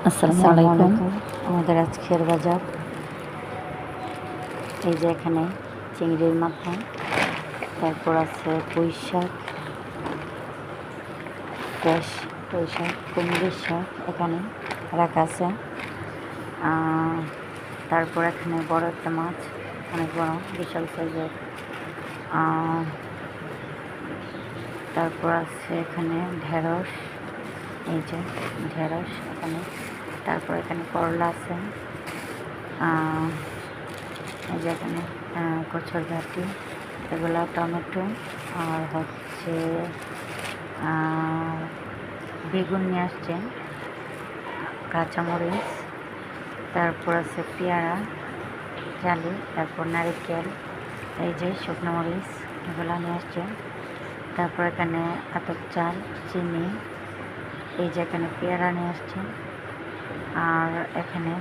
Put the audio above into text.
আসসালামু আলাইকুম। আমাদের আজকের বাজার, এই যে এখানে চিংড়ির মাথা, তারপর আছে পুঁই শাক, ফ্রেশ পুঁই শাক, কুমড়ির শাক এখানে রাখা আছে। তারপর এখানে বড় একটা মাছ, অনেক বড়, বিশাল সাইজের। তারপর আছে এখানে ঢেঁড়স, এই যে ঢেঁড়স এখানে। তারপর এখানে করলা আছে, এই যে এখানে কচুর গাঁটি, এগুলো টমেটো, আর হচ্ছে বেগুন নিয়ে আসছে, কাঁচামরিচ, তারপর আছে পেয়ারা জালি, তারপর নারিকেল, এই যে শুকনো মরিচ, এগুলো নিয়ে আসছে। তারপর এখানে আতপ চাল, চিনি, এই যে এখানে পেয়ারা নিয়ে আসছে, আর এখানে